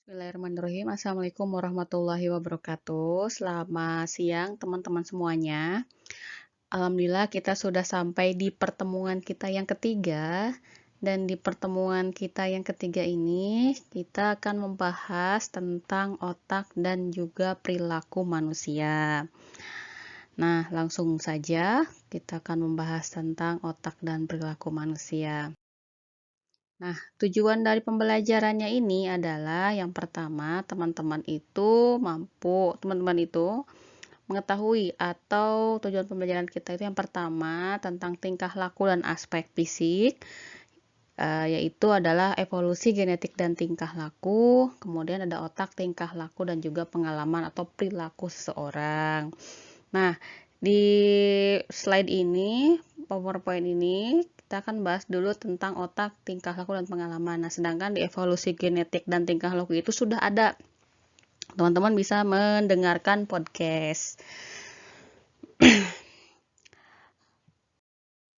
Bismillahirrahmanirrahim. Assalamualaikum warahmatullahi wabarakatuh. Selamat siang teman-teman semuanya. Alhamdulillah kita sudah sampai di pertemuan kita yang ketiga. Dan di pertemuan kita yang ketiga ini kita akan membahas tentang otak dan juga perilaku manusia. Nah, langsung saja kita akan membahas tentang otak dan perilaku manusia. Nah, tujuan dari pembelajarannya ini adalah yang pertama, teman-teman itu mengetahui atau tujuan pembelajaran kita itu yang pertama tentang tingkah laku dan aspek fisik, yaitu adalah evolusi genetik dan tingkah laku, kemudian ada otak, tingkah laku, dan juga pengalaman atau perilaku seseorang. Nah, di slide ini, PowerPoint ini, kita akan bahas dulu tentang otak, tingkah laku, dan pengalaman. Nah, sedangkan di evolusi genetik dan tingkah laku itu sudah ada. Teman-teman bisa mendengarkan podcast.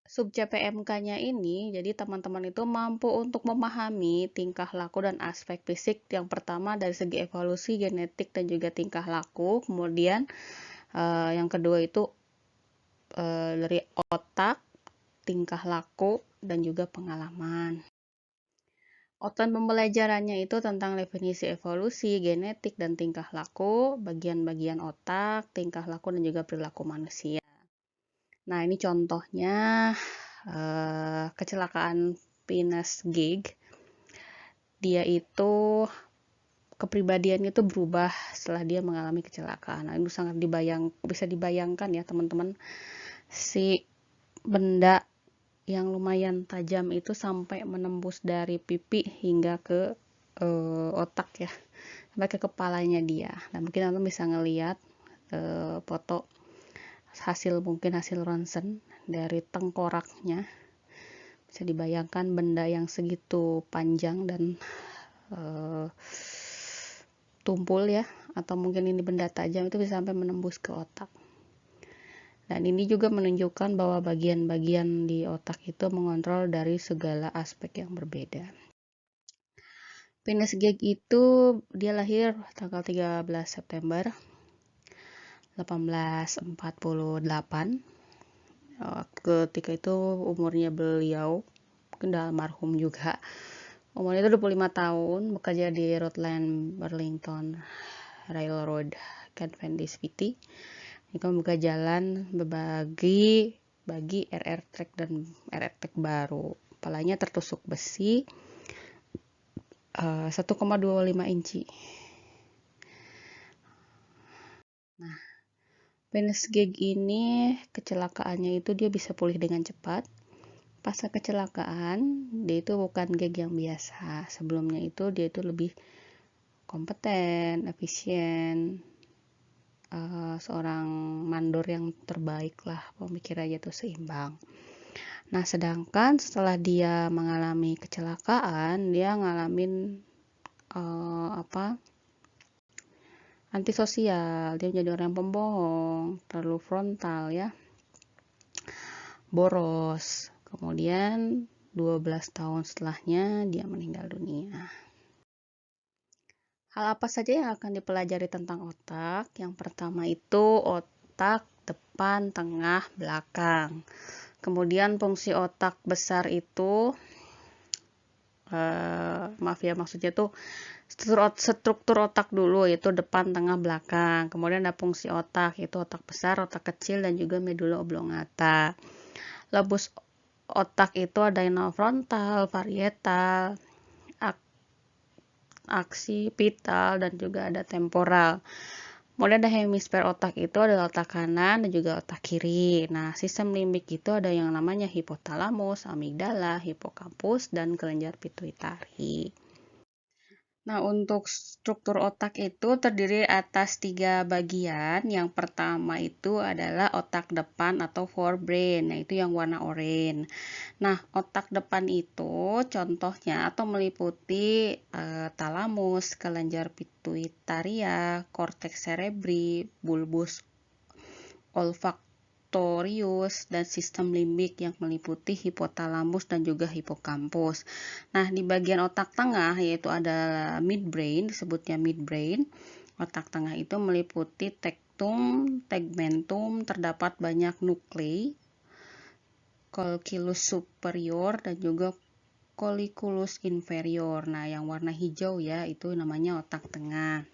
Sub CPMK-nya ini, jadi teman-teman itu mampu untuk memahami tingkah laku dan aspek fisik yang pertama dari segi evolusi genetik dan juga tingkah laku. Kemudian yang kedua itu dari otak, tingkah laku, dan juga pengalaman. Otak pembelajarannya itu tentang definisi evolusi, genetik, dan tingkah laku, bagian-bagian otak, tingkah laku, dan juga perilaku manusia. Nah, ini contohnya kecelakaan Phineas Gage. Dia itu kepribadiannya itu berubah setelah dia mengalami kecelakaan. Nah, itu sangat bisa dibayangkan ya teman-teman, si benda yang lumayan tajam itu sampai menembus dari pipi hingga ke otak ya, sampai ke kepalanya dia. Dan mungkin teman-teman bisa ngelihat foto mungkin hasil ronsen dari tengkoraknya. Bisa dibayangkan benda yang segitu panjang dan tumpul ya, atau mungkin ini benda tajam itu bisa sampai menembus ke otak. Dan ini juga menunjukkan bahwa bagian-bagian di otak itu mengontrol dari segala aspek yang berbeda. Phineas Gage itu dia lahir tanggal 13 September 1848. Ketika itu umurnya beliau, mungkin udah almarhum juga, umurnya itu 25 tahun, bekerja di Rutland Burlington Railroad Cavendish City. Ini membuka jalan bagi RR track dan RR track baru. Kepalanya tertusuk besi 1,25 inci. Nah, Phineas Gage ini kecelakaannya itu dia bisa pulih dengan cepat. Pasca kecelakaan, dia itu bukan Gage yang biasa. Sebelumnya itu dia itu lebih kompeten, efisien, seorang mandor yang terbaik lah, pemikirannya itu seimbang. Nah, sedangkan setelah dia mengalami kecelakaan, dia ngalamin antisosial, dia menjadi orang yang pembohong, terlalu frontal ya, boros. Kemudian 12 tahun setelahnya dia meninggal dunia. Hal apa saja yang akan dipelajari tentang otak? Yang pertama itu otak depan, tengah, belakang. Kemudian fungsi otak besar itu maksudnya tuh struktur otak dulu, yaitu depan, tengah, belakang. Kemudian ada fungsi otak, yaitu otak besar, otak kecil, dan juga medula oblongata. Lobus otak itu ada yang frontal, parietal, aksipital, dan juga ada temporal. Kemudian ada hemisfer otak itu adalah otak kanan dan juga otak kiri. Nah, sistem limbik itu ada yang namanya hipotalamus, amigdala, hipokampus, dan kelenjar pituitari. Nah, untuk struktur otak itu terdiri atas 3 bagian. Yang pertama itu adalah otak depan atau forebrain, nah itu yang warna oranye. Nah, otak depan itu contohnya atau meliputi talamus, kelenjar pituitaria, korteks cerebri, bulbus olfaktoris, struktorius, dan sistem limbik yang meliputi hipotalamus dan juga hipokampus. Nah, di bagian otak tengah yaitu ada midbrain, disebutnya midbrain. Otak tengah itu meliputi tektum, tegmentum, terdapat banyak nuklei, colliculus superior dan juga colliculus inferior. Nah, yang warna hijau ya, itu namanya otak tengah.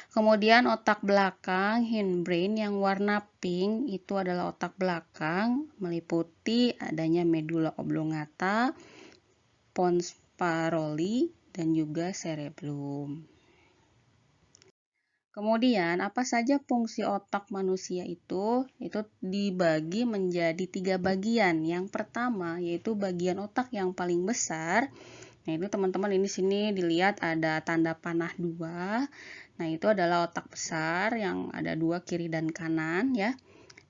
Kemudian otak belakang, hindbrain, yang warna pink, itu adalah otak belakang, meliputi adanya medula oblongata, pons paroli, dan juga cerebellum. Kemudian, apa saja fungsi otak manusia itu dibagi menjadi 3 bagian. Yang pertama, yaitu bagian otak yang paling besar. Nah, itu teman-teman ini sini dilihat ada tanda panah 2. Nah, itu adalah otak besar yang ada 2 kiri dan kanan ya.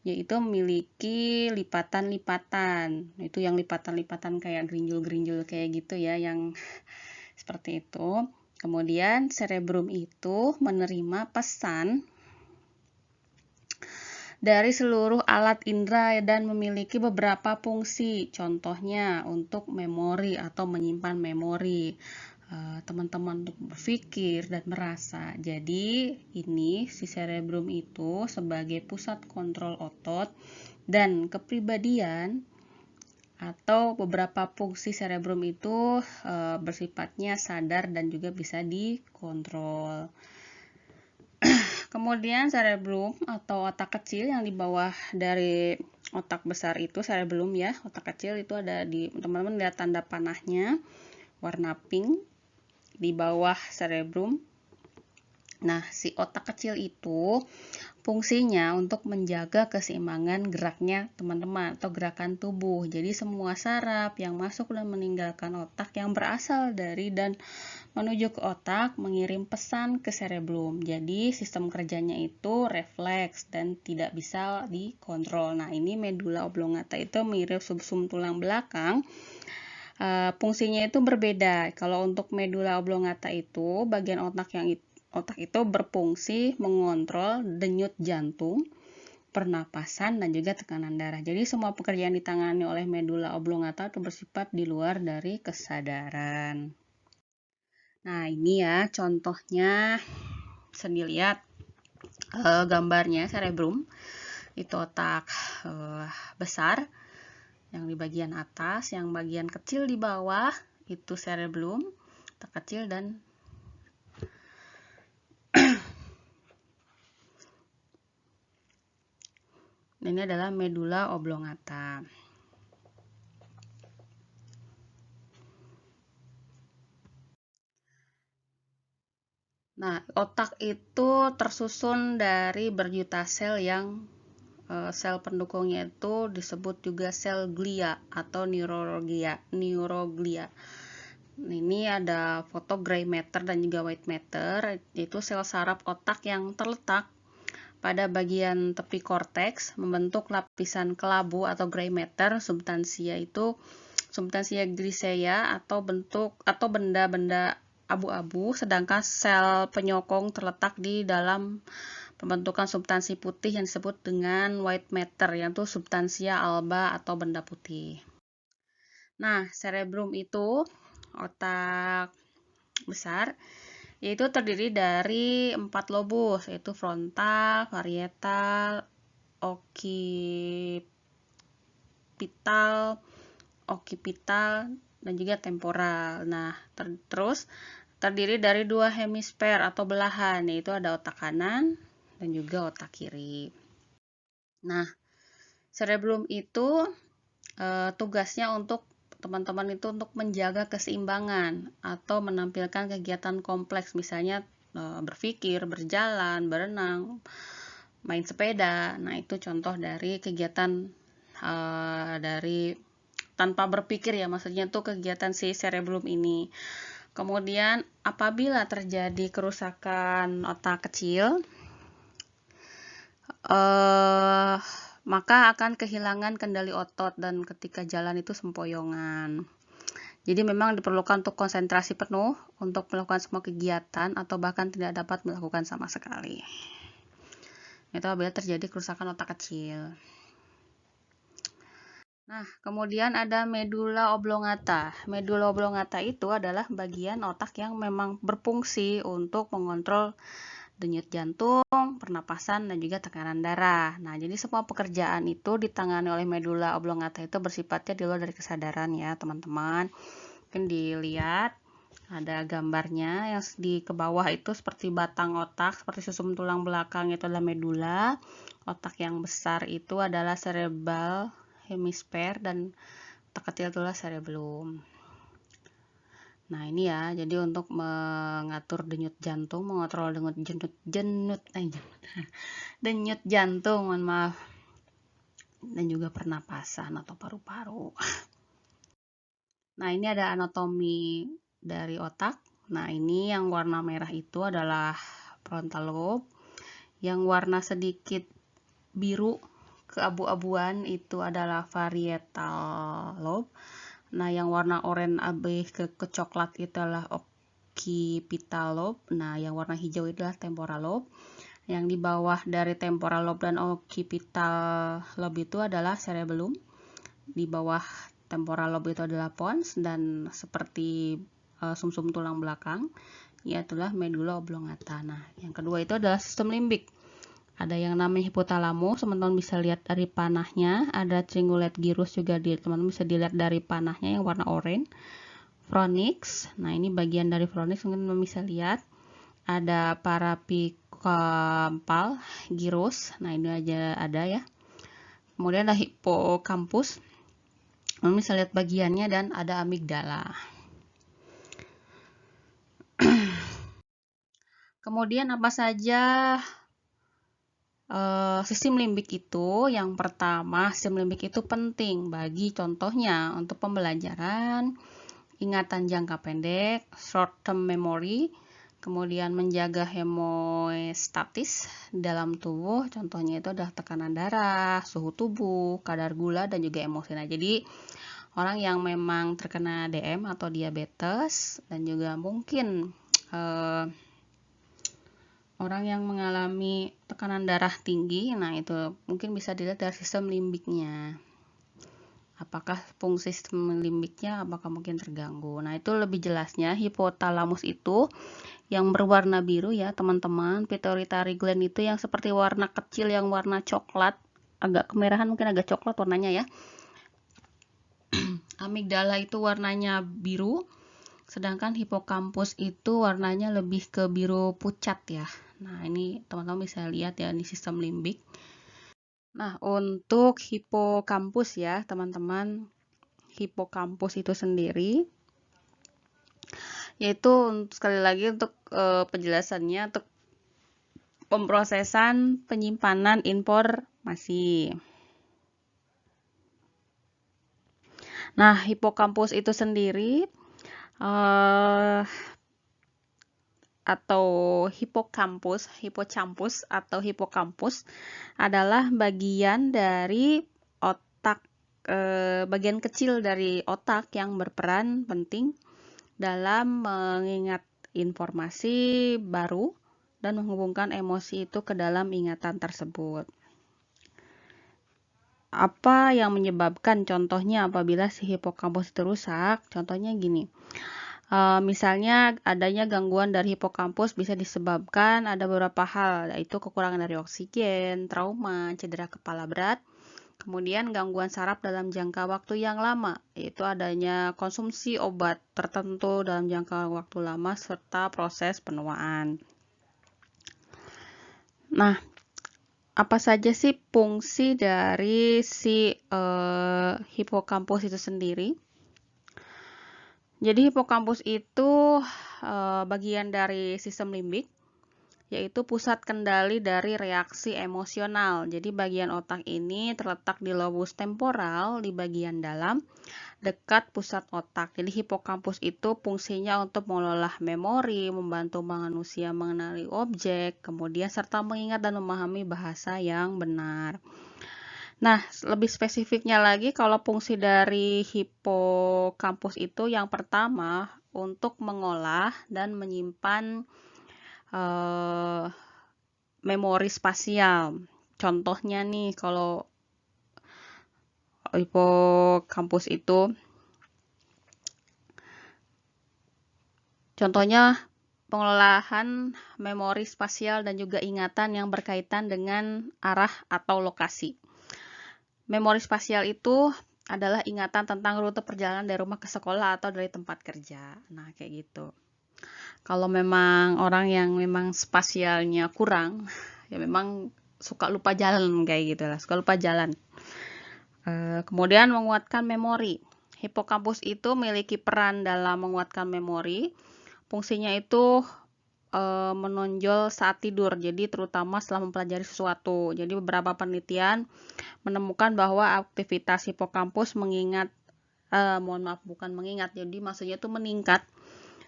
Yaitu memiliki lipatan-lipatan. Itu yang lipatan-lipatan kayak gerinjul-gerinjul kayak gitu ya, yang seperti itu. Kemudian cerebrum itu menerima pesan dari seluruh alat indera dan memiliki beberapa fungsi. Contohnya untuk memori atau menyimpan memori. Teman-teman untuk berpikir dan merasa. Jadi ini si cerebrum itu sebagai pusat kontrol otot dan kepribadian, atau beberapa fungsi cerebrum itu bersifatnya sadar dan juga bisa dikontrol. Kemudian cerebrum atau otak kecil yang di bawah dari otak besar itu cerebellum ya. Otak kecil itu ada di, teman-teman lihat tanda panahnya warna pink di bawah cerebrum. Nah, si otak kecil itu fungsinya untuk menjaga keseimbangan geraknya teman-teman atau gerakan tubuh. Jadi semua saraf yang masuk dan meninggalkan otak yang berasal dari dan menuju ke otak mengirim pesan ke cerebellum. Jadi sistem kerjanya itu refleks dan tidak bisa dikontrol. Nah, ini medula oblongata itu mirip sumsum tulang belakang. Fungsinya itu berbeda. Kalau untuk medula oblongata itu bagian otak itu berfungsi mengontrol denyut jantung, pernapasan, dan juga tekanan darah. Jadi semua pekerjaan ditangani oleh medula oblongata itu bersifat di luar dari kesadaran. Nah, ini ya contohnya, bisa dilihat gambarnya cerebrum. Itu otak besar yang di bagian atas, yang bagian kecil di bawah itu cerebellum, otak kecil, dan ini adalah medula oblongata. Nah, otak itu tersusun dari berjuta sel yang sel pendukungnya itu disebut juga sel glia atau neuroglia. Ini ada foto gray matter dan juga white matter, yaitu sel saraf otak yang terletak pada bagian tepi korteks membentuk lapisan kelabu atau gray matter. Substansia grisea atau benda-benda abu-abu, sedangkan sel penyokong terletak di dalam pembentukan substansi putih yang disebut dengan white matter, yaitu substansia alba atau benda putih. Nah, cerebrum itu otak besar yaitu terdiri dari 4 lobus, yaitu frontal, parietal, occipital, dan juga temporal. Nah, terus terdiri dari 2 hemisfer atau belahan, yaitu ada otak kanan dan juga otak kiri. Nah, cerebrum itu tugasnya untuk teman-teman itu untuk menjaga keseimbangan atau menampilkan kegiatan kompleks, misalnya berpikir, berjalan, berenang, main sepeda. Nah, itu contoh dari kegiatan dari tanpa berpikir ya, maksudnya tuh kegiatan si cerebellum ini. Kemudian apabila terjadi kerusakan otak kecil, maka akan kehilangan kendali otot dan ketika jalan itu sempoyongan. Jadi memang diperlukan untuk konsentrasi penuh untuk melakukan semua kegiatan atau bahkan tidak dapat melakukan sama sekali. Itu apabila terjadi kerusakan otak kecil. Nah, kemudian ada medula oblongata. Medula oblongata itu adalah bagian otak yang memang berfungsi untuk mengontrol denyut jantung, pernapasan, dan juga tekanan darah. Nah, jadi semua pekerjaan itu ditangani oleh medula oblongata itu bersifatnya di luar dari kesadaran ya, teman-teman. Mungkin dilihat ada gambarnya yang di ke bawah itu seperti batang otak, seperti susum tulang belakang itu adalah medula. Otak yang besar itu adalah cerebral hemisfer dan otak kecil itulah cerebellum. Nah, ini ya, jadi untuk mengatur denyut jantung, mengontrol denyut jantung, mohon maaf. Dan juga pernapasan atau paru-paru. Nah, ini ada anatomi dari otak. Nah, ini yang warna merah itu adalah frontal lobe. Yang warna sedikit biru keabu-abuan itu adalah parietal lobe. Nah, yang warna oranye abe ke coklat itu adalah occipital lobe. Nah, yang warna hijau itu adalah temporal lobe. Yang di bawah dari temporal lobe dan occipital lobe itu adalah cerebellum. Di bawah temporal lobe itu adalah pons, dan seperti sumsum tulang belakang, yaitulah medula oblongata. Nah, yang kedua itu adalah sistem limbik. Ada yang namanya hipotalamus, teman-teman bisa lihat dari panahnya. Ada cingulate gyrus juga, teman-teman bisa dilihat dari panahnya yang warna oranye. Pharynx, nah ini bagian dari pharynx, teman-teman bisa lihat. Ada parapicampal gyrus, nah ini aja ada ya. Kemudian ada hippocampus, teman-teman bisa lihat bagiannya, dan ada amigdala. Kemudian apa saja sistem limbik itu? Yang pertama, sistem limbik itu penting bagi contohnya untuk pembelajaran, ingatan jangka pendek, short term memory, kemudian menjaga homeostatis dalam tubuh, contohnya itu adalah tekanan darah, suhu tubuh, kadar gula, dan juga emosi. Nah, jadi orang yang memang terkena DM atau diabetes, dan juga mungkin orang yang mengalami tekanan darah tinggi, nah itu mungkin bisa dilihat dari sistem limbiknya. Apakah fungsi sistem limbiknya apakah mungkin terganggu. Nah, itu lebih jelasnya hipotalamus itu yang berwarna biru ya, teman-teman. Pituitary gland itu yang seperti warna kecil yang warna coklat, agak kemerahan, mungkin agak coklat warnanya ya. Amigdala itu warnanya biru, sedangkan hipokampus itu warnanya lebih ke biru pucat ya. Nah, ini teman-teman bisa lihat ya, ini sistem limbik. Nah, untuk hipokampus ya, teman-teman, hipokampus itu sendiri, yaitu sekali lagi untuk penjelasannya, untuk pemrosesan penyimpanan informasi. Nah, hipokampus itu sendiri atau hippocampus atau hipokampus adalah bagian dari otak, bagian kecil dari otak yang berperan penting dalam mengingat informasi baru dan menghubungkan emosi itu ke dalam ingatan tersebut. Apa yang menyebabkan? Contohnya apabila si hipokampus itu rusak, contohnya gini. Misalnya adanya gangguan dari hipokampus bisa disebabkan ada beberapa hal, yaitu kekurangan dari oksigen, trauma, cedera kepala berat, kemudian gangguan saraf dalam jangka waktu yang lama, yaitu adanya konsumsi obat tertentu dalam jangka waktu lama, serta proses penuaan. Nah, apa saja sih fungsi dari si hipokampus itu sendiri? Jadi hipokampus itu bagian dari sistem limbik, yaitu pusat kendali dari reaksi emosional. Jadi bagian otak ini terletak di lobus temporal di bagian dalam dekat pusat otak. Jadi hipokampus itu fungsinya untuk mengelola memori, membantu manusia mengenali objek, kemudian serta mengingat dan memahami bahasa yang benar. Nah, lebih spesifiknya lagi, kalau fungsi dari hipokampus itu yang pertama untuk mengolah dan menyimpan memori spasial. Contohnya nih, kalau hipokampus itu, contohnya pengelolaan memori spasial dan juga ingatan yang berkaitan dengan arah atau lokasi. Memori spasial itu adalah ingatan tentang rute perjalanan dari rumah ke sekolah atau dari tempat kerja. Nah, kayak gitu. Kalau memang orang yang memang spasialnya kurang, ya memang suka lupa jalan kayak gitu lah, suka lupa jalan. Kemudian menguatkan memori. Hipokampus itu memiliki peran dalam menguatkan memori. Fungsinya itu menonjol saat tidur, jadi terutama setelah mempelajari sesuatu. Jadi beberapa penelitian menemukan bahwa aktivitas hipokampus jadi maksudnya itu meningkat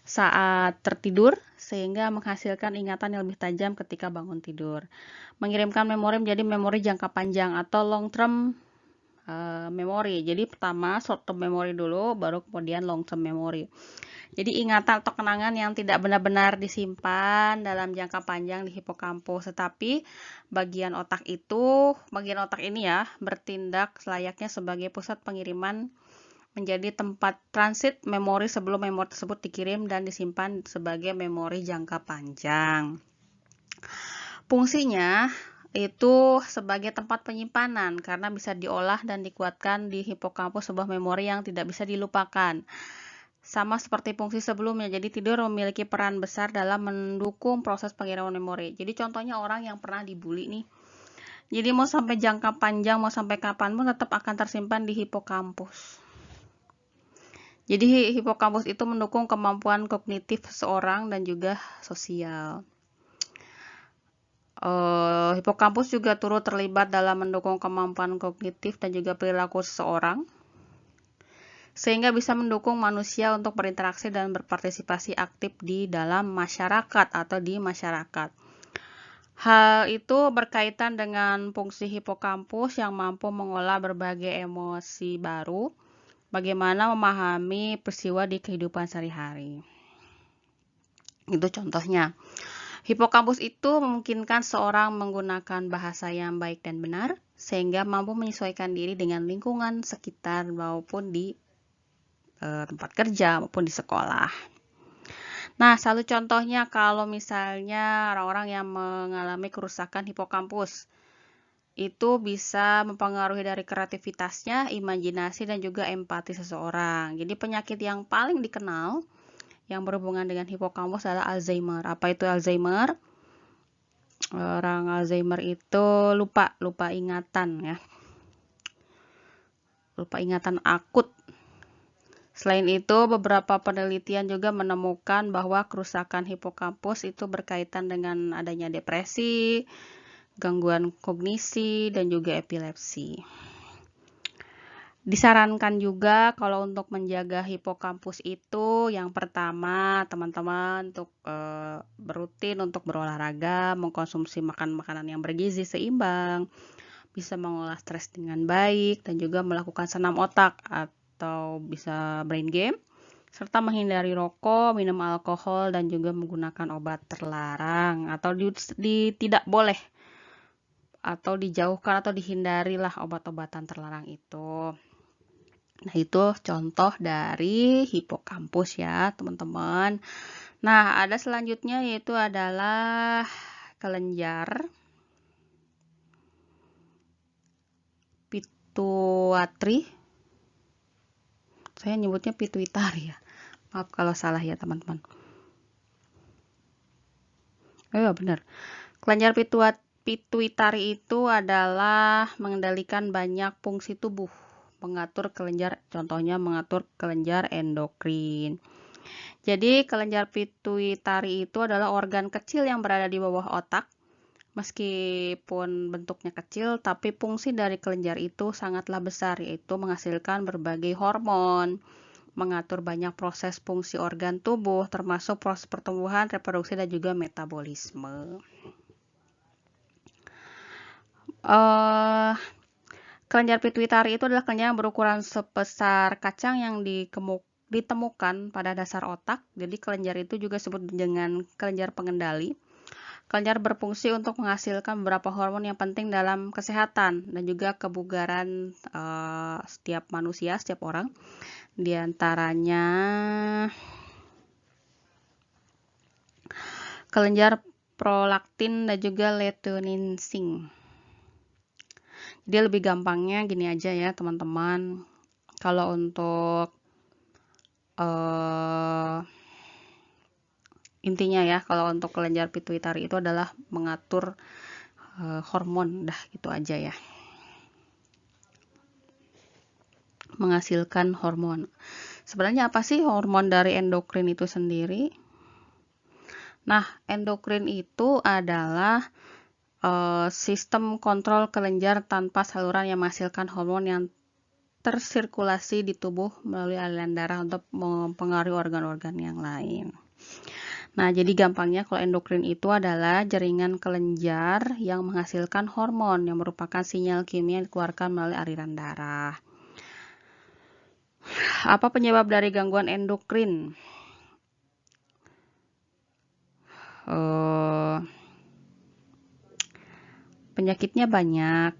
saat tertidur, sehingga menghasilkan ingatan yang lebih tajam ketika bangun tidur. Mengirimkan memori menjadi memori jangka panjang atau long term memory. Jadi pertama short term memory dulu, baru kemudian long term memory. Jadi ingatan atau kenangan yang tidak benar-benar disimpan dalam jangka panjang di hipokampus, tetapi bagian otak ini ya bertindak selayaknya sebagai pusat pengiriman, menjadi tempat transit memori sebelum memori tersebut dikirim dan disimpan sebagai memori jangka panjang. Fungsinya itu sebagai tempat penyimpanan karena bisa diolah dan dikuatkan di hipokampus sebuah memori yang tidak bisa dilupakan. Sama seperti fungsi sebelumnya, jadi tidur memiliki peran besar dalam mendukung proses pengiriman memori. Jadi contohnya orang yang pernah dibully nih, jadi mau sampai jangka panjang, mau sampai kapanpun tetap akan tersimpan di hipokampus. Jadi hipokampus itu mendukung kemampuan kognitif seseorang dan juga sosial. Hipokampus juga turut terlibat dalam mendukung kemampuan kognitif dan juga perilaku seseorang, sehingga bisa mendukung manusia untuk berinteraksi dan berpartisipasi aktif di dalam masyarakat atau di masyarakat. Hal itu berkaitan dengan fungsi hipokampus yang mampu mengolah berbagai emosi baru, bagaimana memahami peristiwa di kehidupan sehari-hari. Itu contohnya. Hipokampus itu memungkinkan seorang menggunakan bahasa yang baik dan benar, sehingga mampu menyesuaikan diri dengan lingkungan sekitar maupun di tempat kerja maupun di sekolah. Nah, satu contohnya kalau misalnya orang-orang yang mengalami kerusakan hipokampus, itu bisa mempengaruhi dari kreativitasnya, imajinasi, dan juga empati seseorang. Jadi penyakit yang paling dikenal yang berhubungan dengan hipokampus adalah Alzheimer. Apa itu Alzheimer? Orang Alzheimer itu lupa ingatan ya. Lupa ingatan akut. Selain itu, beberapa penelitian juga menemukan bahwa kerusakan hipokampus itu berkaitan dengan adanya depresi, gangguan kognisi, dan juga epilepsi. Disarankan juga kalau untuk menjaga hipokampus itu, yang pertama teman-teman untuk berutin untuk berolahraga, mengkonsumsi makanan yang bergizi seimbang, bisa mengolah stres dengan baik, dan juga melakukan senam otak atau bisa brain game, serta menghindari rokok, minum alkohol, dan juga menggunakan obat terlarang atau tidak boleh atau dijauhkan atau dihindarilah obat-obatan terlarang itu. Nah, itu contoh dari hipokampus ya, teman-teman. Nah, ada selanjutnya yaitu adalah kelenjar pituitari. Saya nyebutnya pituitari ya. Maaf kalau salah ya, teman-teman. Oh, benar. Kelenjar pituitari itu adalah mengendalikan banyak fungsi tubuh, mengatur kelenjar, contohnya mengatur kelenjar endokrin. Jadi kelenjar pituitari itu adalah organ kecil yang berada di bawah otak. Meskipun bentuknya kecil, tapi fungsi dari kelenjar itu sangatlah besar, yaitu menghasilkan berbagai hormon, mengatur banyak proses fungsi organ tubuh, termasuk proses pertumbuhan, reproduksi, dan juga metabolisme. Kelenjar pituitari itu adalah kelenjar yang berukuran sebesar kacang yang ditemukan pada dasar otak. Jadi kelenjar itu juga disebut dengan kelenjar pengendali. Kelenjar berfungsi untuk menghasilkan beberapa hormon yang penting dalam kesehatan dan juga kebugaran setiap manusia, setiap orang. Di antaranya kelenjar prolaktin dan juga luteinizing. Jadi lebih gampangnya gini aja ya teman-teman. Kalau untuk intinya ya, kalau untuk kelenjar pituitari itu adalah mengatur hormon, dah gitu aja ya. Menghasilkan hormon. Sebenarnya apa sih hormon dari endokrin itu sendiri? Nah, endokrin itu adalah sistem kontrol kelenjar tanpa saluran yang menghasilkan hormon yang tersirkulasi di tubuh melalui aliran darah untuk mempengaruhi organ-organ yang lain. Nah, jadi gampangnya kalau endokrin itu adalah jaringan kelenjar yang menghasilkan hormon yang merupakan sinyal kimia yang dikeluarkan melalui aliran darah. Apa penyebab dari gangguan endokrin? Penyakitnya banyak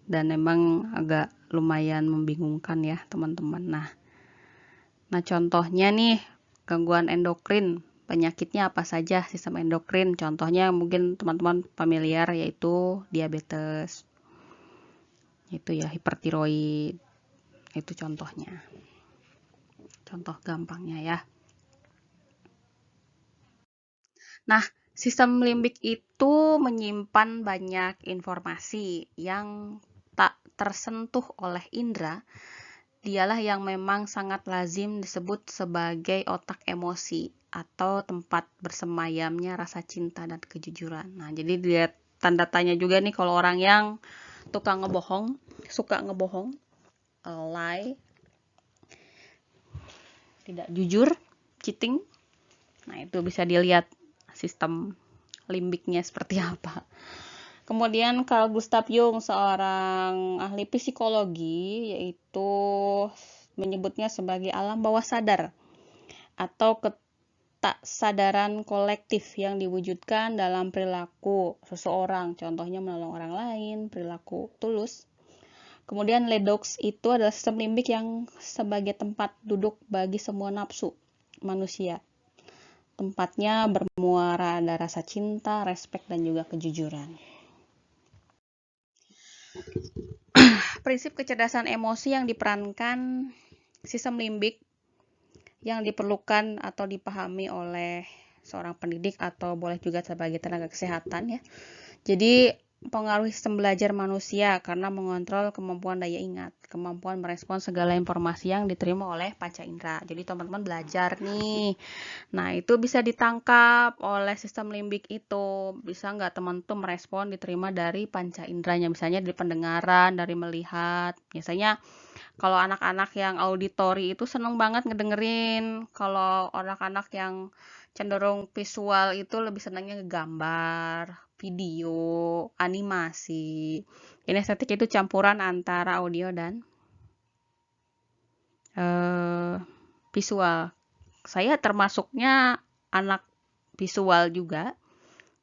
dan memang agak lumayan membingungkan ya teman-teman. Nah contohnya nih gangguan endokrin, penyakitnya apa saja sistem endokrin? Contohnya mungkin teman-teman familiar yaitu diabetes, itu ya hipertiroid, itu contohnya. Contoh gampangnya ya. Nah, sistem limbik itu menyimpan banyak informasi yang tak tersentuh oleh indera. Dialah yang memang sangat lazim disebut sebagai otak emosi atau tempat bersemayamnya rasa cinta dan kejujuran. Nah, jadi dilihat tanda tanya juga nih kalau orang yang suka ngebohong, lie, tidak jujur, cheating. Nah, itu bisa dilihat sistem limbiknya seperti apa. Kemudian Carl Gustav Jung, seorang ahli psikologi, yaitu menyebutnya sebagai alam bawah sadar atau ketaksadaran kolektif yang diwujudkan dalam perilaku seseorang, contohnya menolong orang lain, perilaku tulus. Kemudian Ledox itu adalah sistem limbik yang sebagai tempat duduk bagi semua nafsu manusia. Tempatnya bermuara ada rasa cinta, respek, dan juga kejujuran. Prinsip kecerdasan emosi yang diperankan sistem limbik yang diperlukan atau dipahami oleh seorang pendidik atau boleh juga sebagai tenaga kesehatan ya. Jadi pengaruh sistem belajar manusia karena mengontrol kemampuan daya ingat, kemampuan merespon segala informasi yang diterima oleh panca indera. Jadi teman-teman belajar nih. Nah, itu bisa ditangkap oleh sistem limbik itu. Bisa nggak teman-teman merespon diterima dari panca inderanya, misalnya dari pendengaran, dari melihat. Biasanya kalau anak-anak yang auditori itu seneng banget ngedengerin. Kalau anak-anak yang cenderung visual itu lebih senangnya ngegambar, video, animasi. Kinestetik itu campuran antara audio dan visual. Saya termasuknya anak visual juga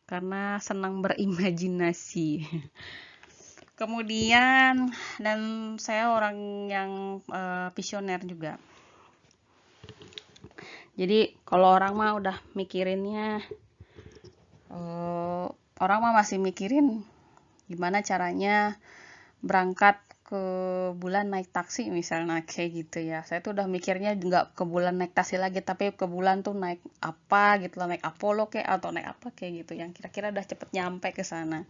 karena senang berimajinasi. Kemudian dan saya orang yang visioner juga. Jadi kalau orang mah udah mikirinnya orang mah masih mikirin gimana caranya berangkat ke bulan naik taksi misalnya kayak gitu ya. Saya tuh udah mikirnya nggak ke bulan naik taksi lagi, tapi ke bulan tuh naik apa gitu loh, naik Apollo kayak atau naik apa kayak gitu yang kira-kira udah cepet nyampe ke sana.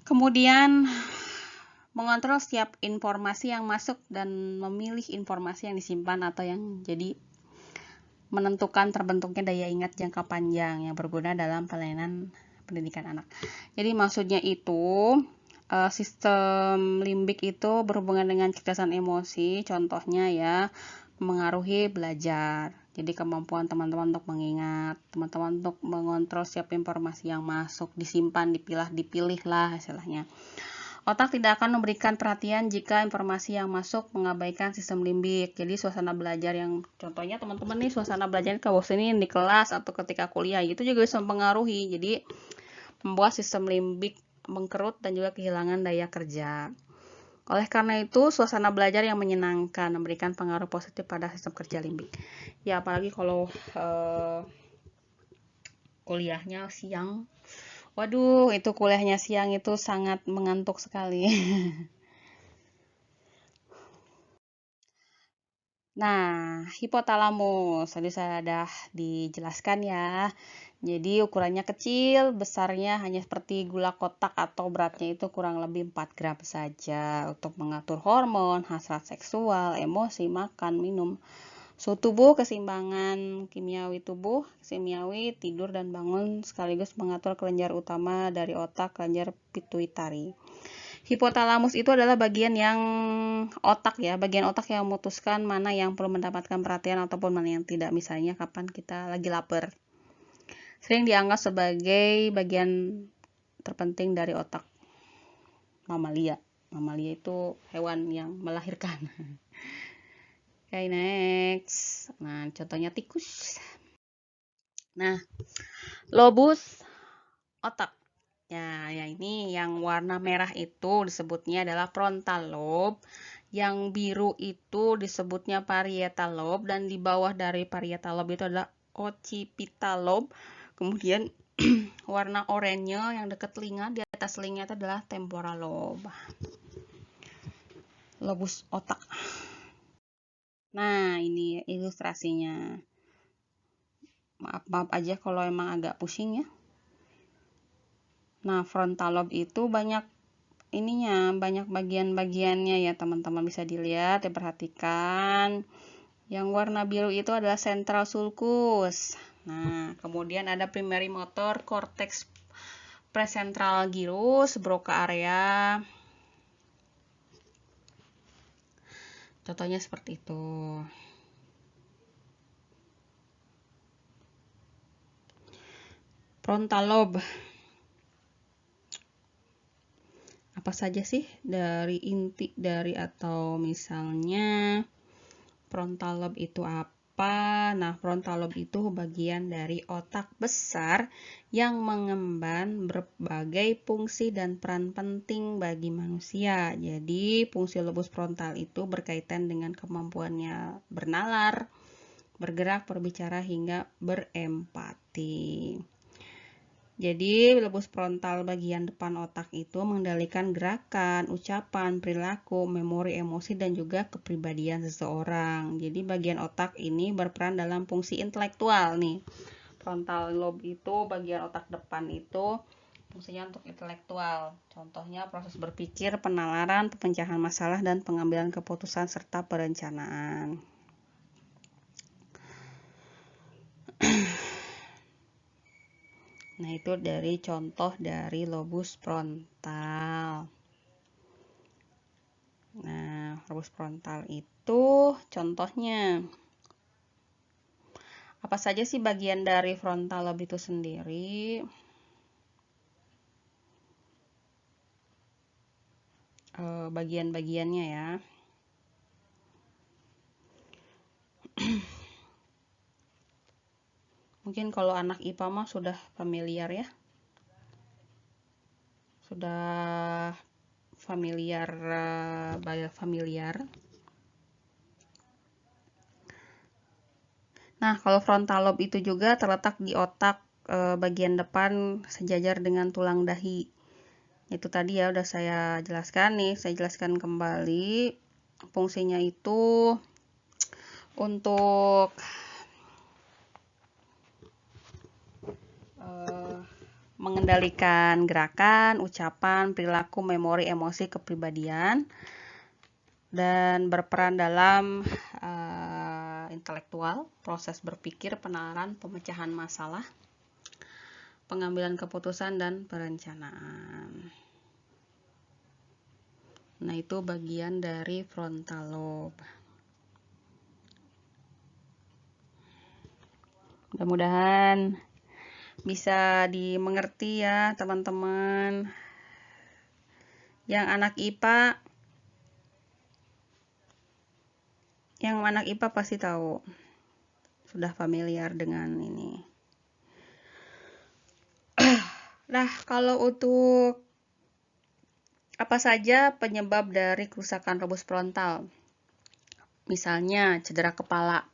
Kemudian mengontrol setiap informasi yang masuk dan memilih informasi yang disimpan atau yang jadi menentukan terbentuknya daya ingat jangka panjang yang berguna dalam pelayanan pendidikan anak. Jadi maksudnya itu sistem limbik itu berhubungan dengan kecerdasan emosi, contohnya ya mengaruhi belajar. Jadi kemampuan teman-teman untuk mengingat, teman-teman untuk mengontrol setiap informasi yang masuk, disimpan, dipilih lah istilahnya. Otak tidak akan memberikan perhatian jika informasi yang masuk mengabaikan sistem limbik. Jadi suasana belajar yang contohnya teman-teman nih suasana belajar kalau ini di kelas atau ketika kuliah itu juga bisa mempengaruhi. Jadi membuat sistem limbik mengkerut dan juga kehilangan daya kerja. Oleh karena itu, suasana belajar yang menyenangkan memberikan pengaruh positif pada sistem kerja limbik. Ya, apalagi kalau kuliahnya siang. Waduh, itu kuliahnya siang itu sangat mengantuk sekali. Nah, hipotalamus tadi saya sudah dijelaskan ya. Jadi ukurannya kecil, besarnya hanya seperti gula kotak atau beratnya itu kurang lebih 4 gram saja untuk mengatur hormon, hasrat seksual, emosi, makan, minum, suhu tubuh, keseimbangan kimiawi tubuh, kimiawi, tidur dan bangun sekaligus mengatur kelenjar utama dari otak, kelenjar pituitari. Hipotalamus itu adalah bagian yang otak ya, bagian otak yang memutuskan mana yang perlu mendapatkan perhatian ataupun mana yang tidak. Misalnya kapan kita lagi lapar. Sering dianggap sebagai bagian terpenting dari otak mamalia. Mamalia itu hewan yang melahirkan. Oke, next. Nah, contohnya tikus. Nah, lobus otak. Ya, ini yang warna merah itu disebutnya adalah frontal lobe. Yang biru itu disebutnya parietal lobe dan di bawah dari parietal lobe itu adalah occipital lobe. Kemudian warna oranye yang dekat telinga, di atas telinga itu adalah temporal lobe. Lobus otak. Nah, ini ilustrasinya. Maaf aja kalau emang agak pusing ya. Nah, frontal lobe itu banyak ininya, banyak bagian-bagiannya ya teman-teman, bisa dilihat, diperhatikan. Yang warna biru itu adalah central sulcus. Nah, kemudian ada primary motor cortex presentral gyrus, Broca area. Contohnya seperti itu. Frontal lobe. Apa saja sih dari inti dari atau misalnya frontal lobe itu apa? Nah, frontal lobe itu bagian dari otak besar yang mengemban berbagai fungsi dan peran penting bagi manusia. Jadi, fungsi lobus frontal itu berkaitan dengan kemampuannya bernalar, bergerak, berbicara, hingga berempati. Jadi, lobus frontal bagian depan otak itu mengendalikan gerakan, ucapan, perilaku, memori, emosi, dan juga kepribadian seseorang. Jadi, bagian otak ini berperan dalam fungsi intelektual nih. Frontal lobe itu bagian otak depan itu fungsinya untuk intelektual. Contohnya proses berpikir, penalaran, pemecahan masalah, dan pengambilan keputusan serta perencanaan. Nah, itu dari contoh dari lobus frontal. Nah, lobus frontal itu contohnya. Apa saja sih bagian dari frontal lobe itu sendiri? Bagian-bagiannya ya. Mungkin kalau anak IPA mah sudah familiar ya. Sudah familiar, familiar. Nah, kalau frontal lobe itu juga terletak di otak bagian depan sejajar dengan tulang dahi. Itu tadi ya udah saya jelaskan nih, saya jelaskan kembali. Fungsinya itu untuk mengendalikan gerakan, ucapan, perilaku, memori, emosi, kepribadian, dan berperan dalam intelektual, proses berpikir, penalaran, pemecahan masalah, pengambilan keputusan, dan perencanaan. Nah, itu bagian dari frontal lobe. Mudah-mudahan bisa dimengerti ya teman-teman. Yang anak IPA pasti tahu, sudah familiar dengan ini. Nah, kalau untuk apa saja penyebab dari kerusakan lobus frontal? Misalnya cedera kepala,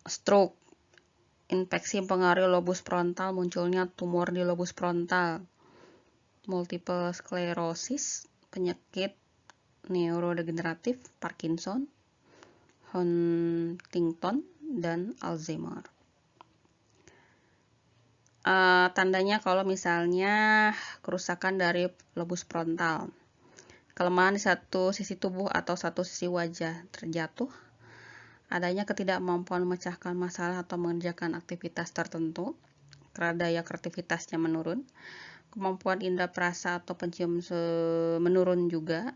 stroke, infeksi mempengaruhi lobus frontal, munculnya tumor di lobus frontal, multiple sclerosis, penyakit neurodegeneratif, Parkinson, Huntington, dan Alzheimer. Tandanya kalau misalnya kerusakan dari lobus frontal, kelemahan di satu sisi tubuh atau satu sisi wajah terjatuh, adanya ketidakmampuan memecahkan masalah atau mengerjakan aktivitas tertentu, karena daya kreativitasnya menurun, kemampuan indera perasa atau pencium menurun juga,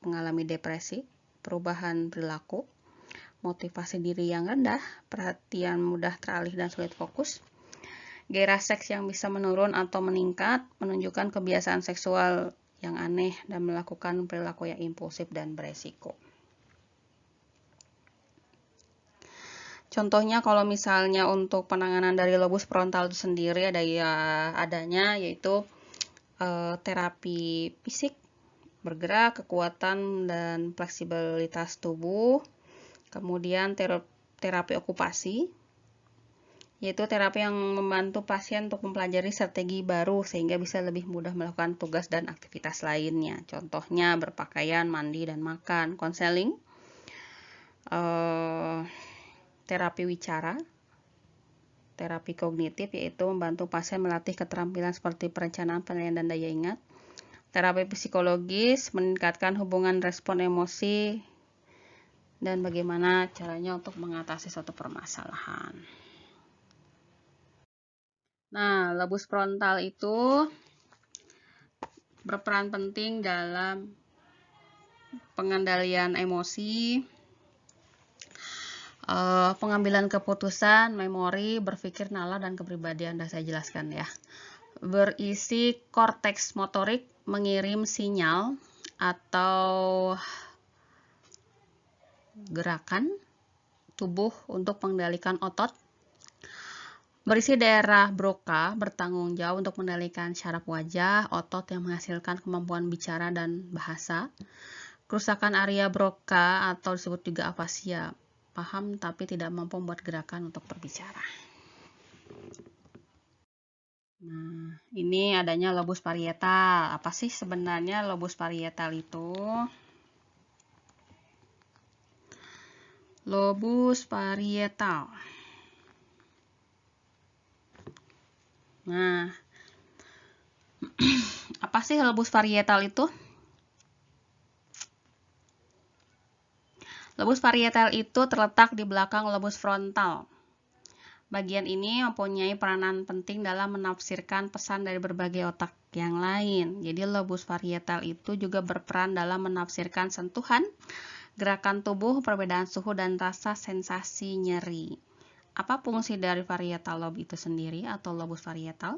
mengalami depresi, perubahan perilaku, motivasi diri yang rendah, perhatian mudah teralih dan sulit fokus, gairah seks yang bisa menurun atau meningkat, menunjukkan kebiasaan seksual yang aneh, dan melakukan perilaku yang impulsif dan beresiko. Contohnya kalau misalnya untuk penanganan dari lobus frontal itu sendiri adanya yaitu terapi fisik, bergerak, kekuatan dan fleksibilitas tubuh, kemudian terapi okupasi, yaitu terapi yang membantu pasien untuk mempelajari strategi baru sehingga bisa lebih mudah melakukan tugas dan aktivitas lainnya. Contohnya berpakaian, mandi, dan makan. Konseling, terapi wicara, terapi kognitif, yaitu membantu pasien melatih keterampilan seperti perencanaan, penilaian, dan daya ingat. Terapi psikologis, meningkatkan hubungan respon emosi, dan bagaimana caranya untuk mengatasi suatu permasalahan. Nah, lobus frontal itu berperan penting dalam pengendalian emosi, pengambilan keputusan, memori, berpikir, nalar, dan kepribadian. Sudah saya jelaskan ya. Berisi korteks motorik, mengirim sinyal atau gerakan tubuh untuk mengendalikan otot. Berisi daerah Broca, bertanggung jawab untuk mengendalikan syaraf wajah, otot yang menghasilkan kemampuan bicara dan bahasa. Kerusakan area Broca atau disebut juga afasia, paham tapi tidak mampu membuat gerakan untuk berbicara. Nah, ini adanya lobus parietal. Apa sih sebenarnya lobus parietal itu? Lobus parietal. Nah, apa sih lobus parietal itu? Lobus parietal itu terletak di belakang lobus frontal. Bagian ini mempunyai peranan penting dalam menafsirkan pesan dari berbagai otak yang lain. Jadi lobus parietal itu juga berperan dalam menafsirkan sentuhan, gerakan tubuh, perbedaan suhu, dan rasa sensasi nyeri. Apa fungsi dari parietal lobe itu sendiri atau lobus parietal?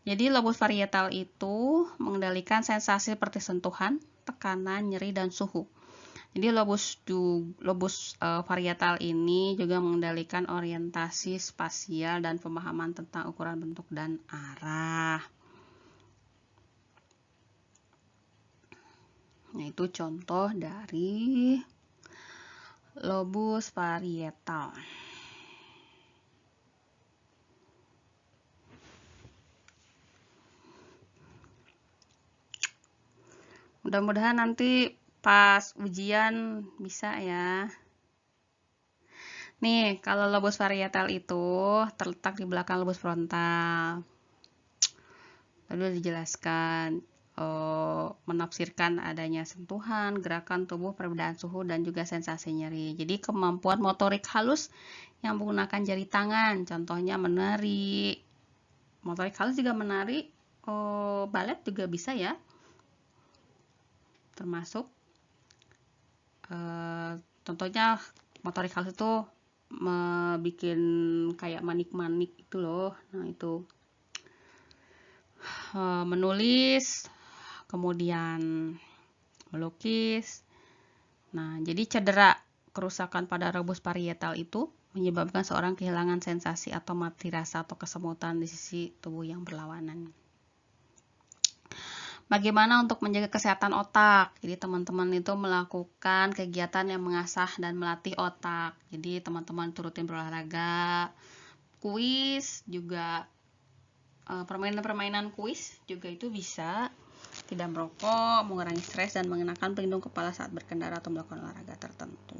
Jadi lobus parietal itu mengendalikan sensasi seperti sentuhan, tekanan, nyeri, dan suhu. Jadi lobus parietal ini juga mengendalikan orientasi spasial dan pemahaman tentang ukuran, bentuk, dan arah. Nah, itu contoh dari lobus parietal. Mudah-mudahan nanti pas ujian bisa ya. Nih, kalau lobus parietal itu terletak di belakang lobus frontal. Tadi dijelaskan menafsirkan adanya sentuhan, gerakan tubuh, perbedaan suhu, dan juga sensasi nyeri. Jadi kemampuan motorik halus yang menggunakan jari tangan, contohnya menari. Motorik halus juga menari, balet juga bisa ya. Termasuk contohnya motorik halus itu bikin kayak manik-manik itu loh. Nah, itu menulis, kemudian melukis. Nah, jadi cedera kerusakan pada lobus parietal itu menyebabkan seorang kehilangan sensasi atau mati rasa atau kesemutan di sisi tubuh yang berlawanan. Bagaimana untuk menjaga kesehatan otak? Jadi teman-teman itu melakukan kegiatan yang mengasah dan melatih otak. Jadi teman-teman turutin berolahraga, kuis juga, permainan-permainan kuis juga itu bisa. Tidak merokok, mengurangi stres, dan mengenakan pelindung kepala saat berkendara atau melakukan olahraga tertentu.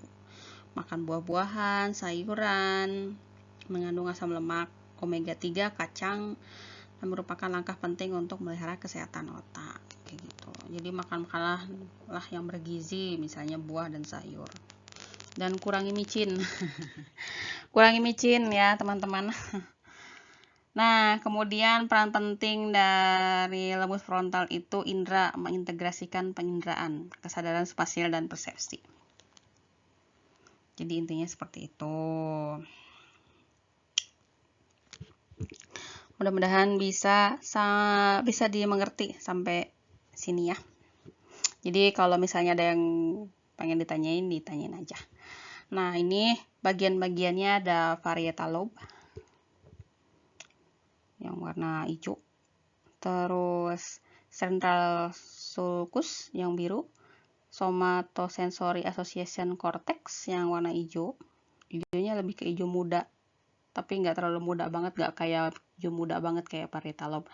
Makan buah-buahan, sayuran, mengandung asam lemak, omega 3, kacang, dan merupakan langkah penting untuk melihara kesehatan otak. Kayak gitu. Jadi makan makananlah yang bergizi, misalnya buah dan sayur. Dan kurangi micin. Kurangi micin ya, teman-teman. Nah, kemudian peran penting dari lobus frontal itu indera mengintegrasikan penginderaan, kesadaran spasial dan persepsi. Jadi intinya seperti itu. Mudah-mudahan bisa dimengerti sampai sini ya. Jadi kalau misalnya ada yang pengen ditanyain aja. Nah, ini bagian-bagiannya ada parietal lobe yang warna hijau, terus central sulcus yang biru, somatosensory association cortex yang warna hijau. Hijaunya lebih ke hijau muda, tapi nggak terlalu muda banget, nggak kayak hijau muda banget kayak parietal lobe.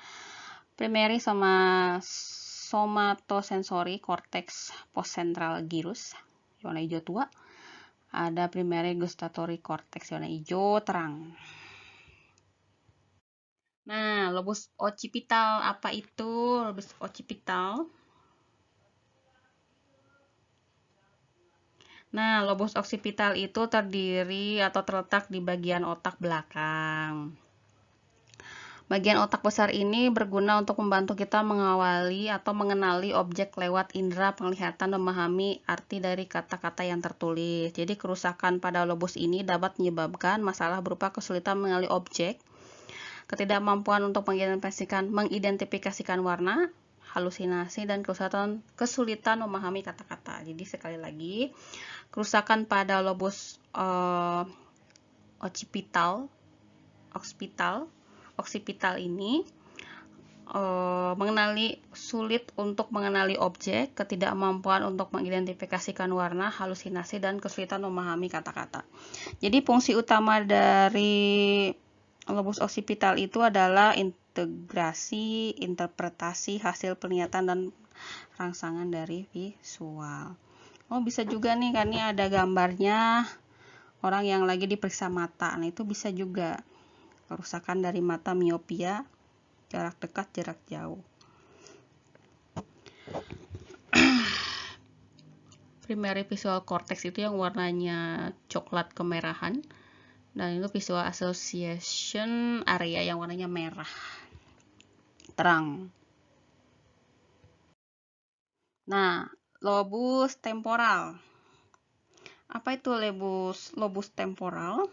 Primary sama somatosensory cortex postcentral gyrus warna hijau tua. Ada primary gustatory cortex warna hijau terang. Nah, lobus occipital apa itu? Lobus occipital. Nah, lobus occipital itu terdiri atau terletak di bagian otak belakang. Bagian otak besar ini berguna untuk membantu kita mengawali atau mengenali objek lewat indera penglihatan, memahami arti dari kata-kata yang tertulis. Jadi kerusakan pada lobus ini dapat menyebabkan masalah berupa kesulitan mengenali objek, ketidakmampuan untuk mengidentifikasikan warna, halusinasi, dan kesulitan memahami kata-kata. Jadi sekali lagi, kerusakan pada lobus occipital ini sulit untuk mengenali objek, ketidakmampuan untuk mengidentifikasikan warna, halusinasi, dan kesulitan memahami kata-kata. Jadi fungsi utama dari lobus occipital itu adalah integrasi, interpretasi hasil penglihatan dan rangsangan dari visual. Oh, bisa juga nih, kan ini ada gambarnya orang yang lagi diperiksa mata. Nah, itu bisa juga kerusakan dari mata, miopia, jarak dekat, jarak jauh. Primary visual cortex itu yang warnanya coklat kemerahan, dan itu visual association area yang warnanya merah terang. Nah, lobus temporal. Apa itu lobus temporal?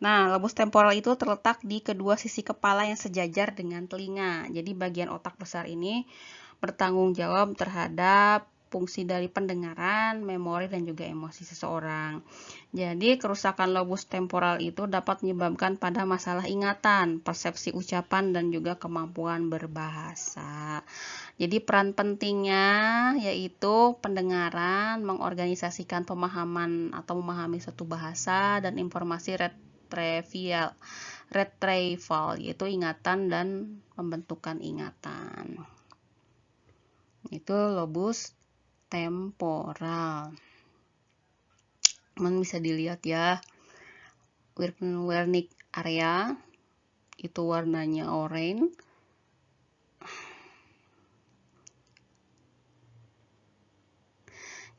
Nah, lobus temporal itu terletak di kedua sisi kepala yang sejajar dengan telinga. Jadi bagian otak besar ini bertanggung jawab terhadap fungsi dari pendengaran, memori, dan juga emosi seseorang. Jadi kerusakan lobus temporal itu dapat menyebabkan pada masalah ingatan, persepsi ucapan, dan juga kemampuan berbahasa. Jadi peran pentingnya yaitu pendengaran, mengorganisasikan pemahaman atau memahami suatu bahasa, dan informasi retrieval yaitu ingatan dan pembentukan ingatan. Itu lobus temporal. Bisa dilihat ya, Wernicke area itu warnanya oranye.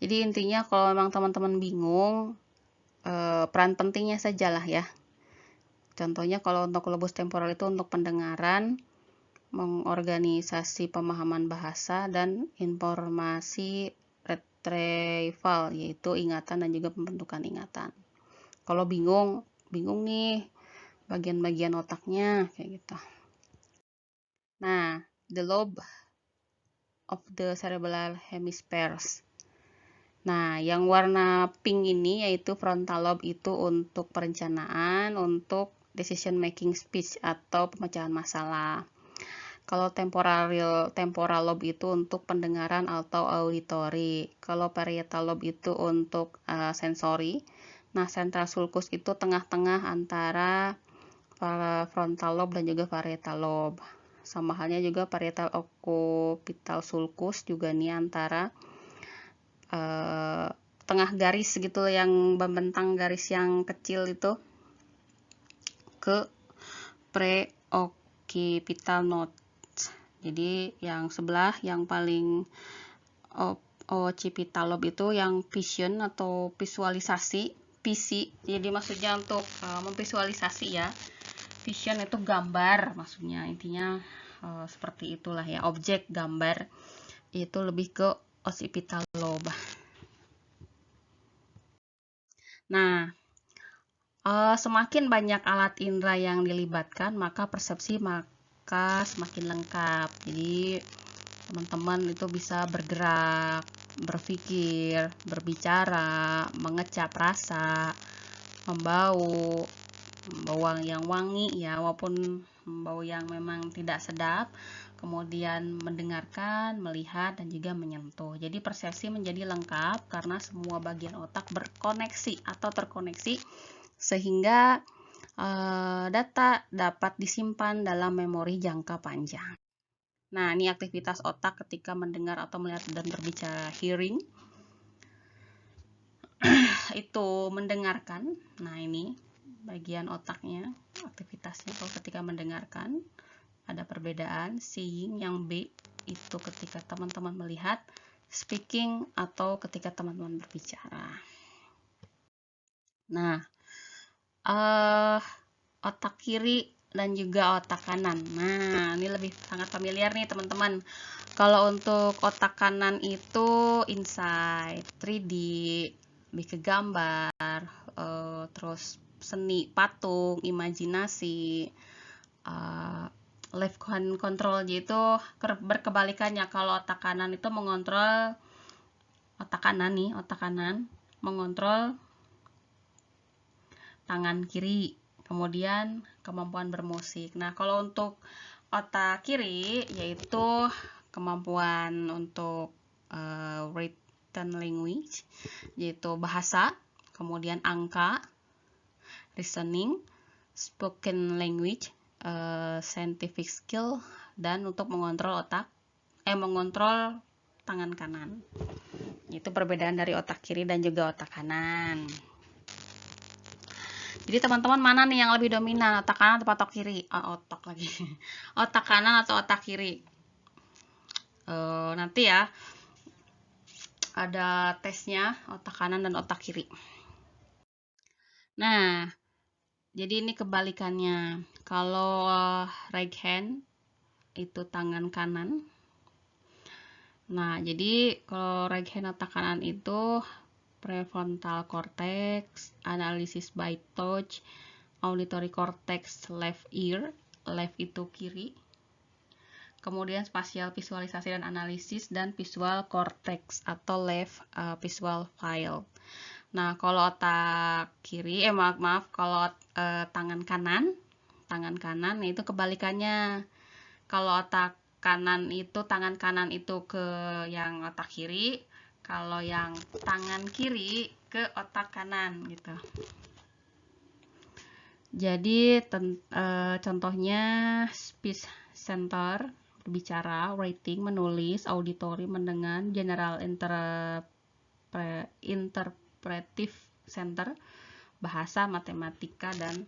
Jadi intinya kalau memang teman-teman bingung, peran pentingnya sajalah ya. Contohnya kalau untuk lobus temporal itu untuk pendengaran, mengorganisasi pemahaman bahasa, dan informasi retrieval yaitu ingatan dan juga pembentukan ingatan. Kalau bingung nih bagian-bagian otaknya kayak gitu. Nah, the lobe of the cerebral hemispheres. Nah, yang warna pink ini yaitu frontal lobe itu untuk perencanaan, untuk decision making speech atau pemecahan masalah. Kalau temporal lobe itu untuk pendengaran atau auditory. Kalau parietal lobe itu untuk sensori. Nah, central sulcus itu tengah-tengah antara frontal lobe dan juga parietal lobe. Sama halnya juga parietal occipital sulcus juga nih antara tengah garis gitu yang membentang garis yang kecil itu ke preoccipital node. Jadi yang sebelah yang paling occipital lobe itu yang vision atau visualisasi, PC. Jadi maksudnya untuk memvisualisasi ya. Vision itu gambar maksudnya, intinya seperti itulah ya, objek gambar itu lebih ke occipital lobe. Nah, semakin banyak alat indera yang dilibatkan, maka persepsi semakin lengkap. Jadi teman-teman itu bisa bergerak, berpikir, berbicara, mengecap rasa, membau yang wangi ya, maupun bau yang memang tidak sedap, kemudian mendengarkan, melihat, dan juga menyentuh. Jadi persepsi menjadi lengkap karena semua bagian otak berkoneksi atau terkoneksi sehingga data dapat disimpan dalam memori jangka panjang. Nah, ini aktivitas otak ketika mendengar atau melihat dan berbicara, hearing. Itu mendengarkan. Nah, ini bagian otaknya, aktivitasnya kalau ketika mendengarkan. Ada perbedaan. Seeing yang B itu ketika teman-teman melihat, speaking atau ketika teman-teman berbicara. Nah, otak kiri dan juga otak kanan. Nah, ini lebih sangat familiar nih teman-teman. Kalau untuk otak kanan itu insight, 3D, lebih ke gambar, terus seni, patung, imajinasi, left hand control gitu berkebalikannya. Kalau otak kanan itu mengontrol, otak kanan mengontrol tangan kiri, kemudian kemampuan bermusik. Nah, kalau untuk otak kiri yaitu kemampuan untuk written language, yaitu bahasa, kemudian angka, reasoning, spoken language, scientific skill, dan untuk mengontrol mengontrol tangan kanan. Itu perbedaan dari otak kiri dan juga otak kanan. Jadi teman-teman mana nih yang lebih dominan, otak kanan atau otak kiri? Otak kanan atau otak kiri? Nanti ya ada tesnya otak kanan dan otak kiri. Nah, jadi ini kebalikannya. Kalau right hand itu tangan kanan. Nah, jadi kalau right hand otak kanan itu prefrontal cortex, analysis by touch, auditory cortex left ear, left itu kiri. Kemudian spasial visualisasi dan analisis, dan visual cortex atau left visual field. Nah, kalau otak kiri, kalau tangan kanan itu kebalikannya. Kalau otak kanan itu, tangan kanan itu ke yang otak kiri, kalau yang tangan kiri ke otak kanan gitu. Jadi contohnya speech center, berbicara, writing, menulis, auditory, mendengar, general interpretive center, bahasa, matematika, dan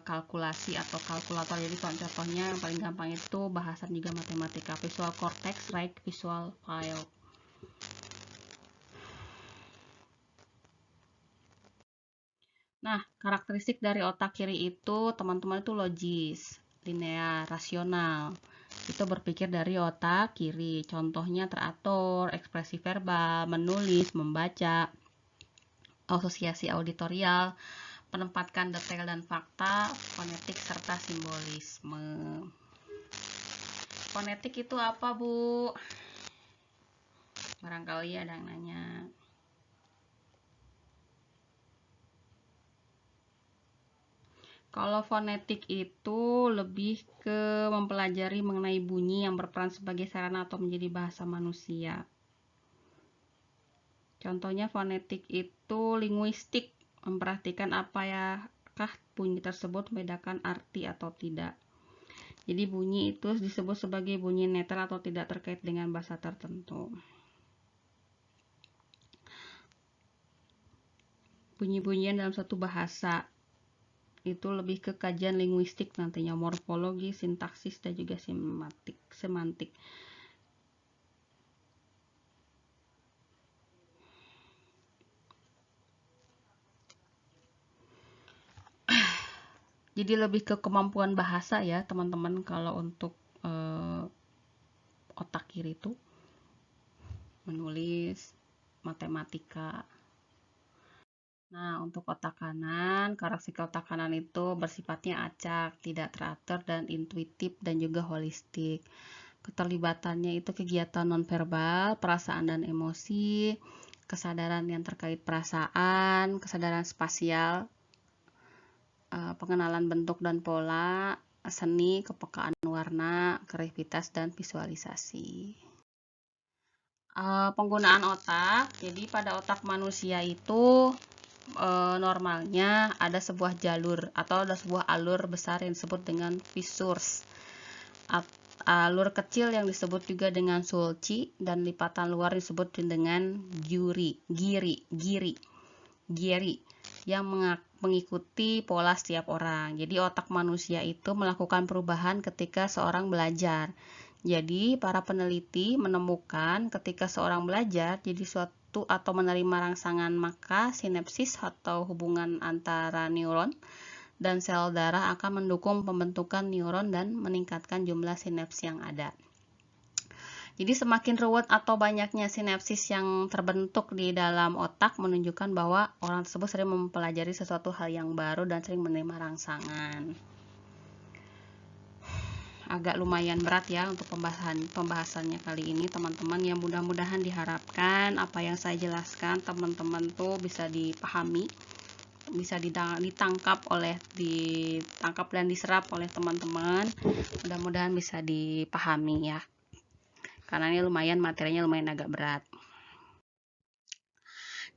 kalkulasi atau kalkulator. Jadi contohnya yang paling gampang itu bahasa juga matematika. Visual cortex, right visual field. Nah, karakteristik dari otak kiri itu teman-teman itu logis, linear, rasional. Itu berpikir dari otak kiri. Contohnya teratur, ekspresi verbal, menulis, membaca, asosiasi auditorial, menempatkan detail dan fakta, fonetik, serta simbolisme. Fonetik itu apa, Bu? Barangkali ada yang nanya. Kalau fonetik itu lebih ke mempelajari mengenai bunyi yang berperan sebagai sarana atau menjadi bahasa manusia. Contohnya fonetik itu linguistik, memperhatikan apakah bunyi tersebut membedakan arti atau tidak. Jadi bunyi itu disebut sebagai bunyi netral atau tidak terkait dengan bahasa tertentu. Bunyi-bunyian dalam satu bahasa itu lebih ke kajian linguistik nantinya, morfologi, sintaksis, dan juga semantik. Jadi lebih ke kemampuan bahasa ya teman-teman kalau untuk otak kiri itu menulis, matematika. Nah, untuk otak kanan, karakteristik otak kanan itu bersifatnya acak, tidak teratur dan intuitif dan juga holistik. Keterlibatannya itu kegiatan nonverbal, perasaan dan emosi, kesadaran yang terkait perasaan, kesadaran spasial, pengenalan bentuk dan pola, seni, kepekaan warna, kreativitas dan visualisasi. Penggunaan otak, jadi pada otak manusia itu normalnya ada sebuah jalur atau ada sebuah alur besar yang disebut dengan fissures. Alur kecil yang disebut juga dengan sulci dan lipatan luar disebut dengan giri yang mengikuti pola setiap orang. Jadi otak manusia itu melakukan perubahan ketika seorang belajar. Jadi para peneliti menemukan ketika seorang belajar jadi suatu atau menerima rangsangan, maka sinapsis atau hubungan antara neuron dan sel darah akan mendukung pembentukan neuron dan meningkatkan jumlah sinaps yang ada. Jadi semakin ruwet atau banyaknya sinapsis yang terbentuk di dalam otak menunjukkan bahwa orang tersebut sering mempelajari sesuatu hal yang baru dan sering menerima rangsangan. Agak lumayan berat ya untuk pembahasannya kali ini teman-teman, yang mudah-mudahan diharapkan apa yang saya jelaskan teman-teman tuh bisa dipahami, bisa ditangkap dan diserap oleh teman-teman. Mudah-mudahan bisa dipahami ya, karena ini materinya lumayan agak berat.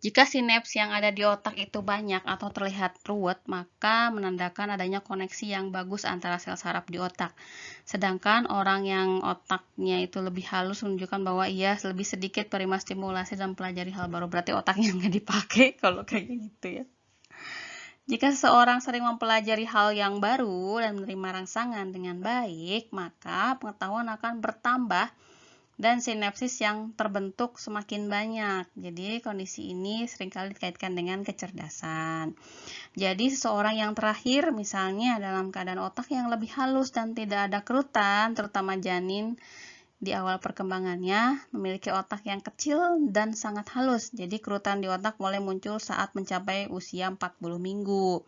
Jika sinaps yang ada di otak itu banyak atau terlihat ruwet, maka menandakan adanya koneksi yang bagus antara sel saraf di otak. Sedangkan orang yang otaknya itu lebih halus menunjukkan bahwa ia lebih sedikit penerima stimulasi dan pelajari hal baru. Berarti otaknya nggak dipakai kalau kayak gitu ya. Jika seseorang sering mempelajari hal yang baru dan menerima rangsangan dengan baik, maka pengetahuan akan bertambah dan sinapsis yang terbentuk semakin banyak. Jadi kondisi ini seringkali dikaitkan dengan kecerdasan. Jadi seseorang yang terakhir misalnya dalam keadaan otak yang lebih halus dan tidak ada kerutan, terutama janin di awal perkembangannya memiliki otak yang kecil dan sangat halus. Jadi kerutan di otak mulai muncul saat mencapai usia 40 minggu.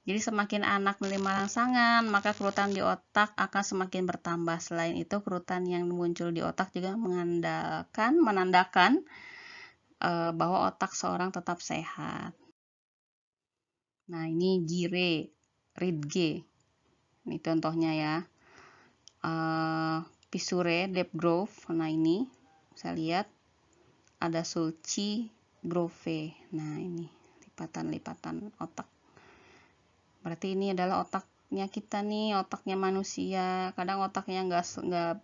Jadi semakin anak menerima rangsangan, maka kerutan di otak akan semakin bertambah. Selain itu, kerutan yang muncul di otak juga menandakan bahwa otak seorang tetap sehat. Nah, ini Ridge. Ini contohnya ya. Fissure, depth growth. Nah, ini saya lihat ada sulci grove. Nah, ini lipatan-lipatan otak. Berarti ini adalah otaknya kita nih, otaknya manusia. Kadang otaknya nggak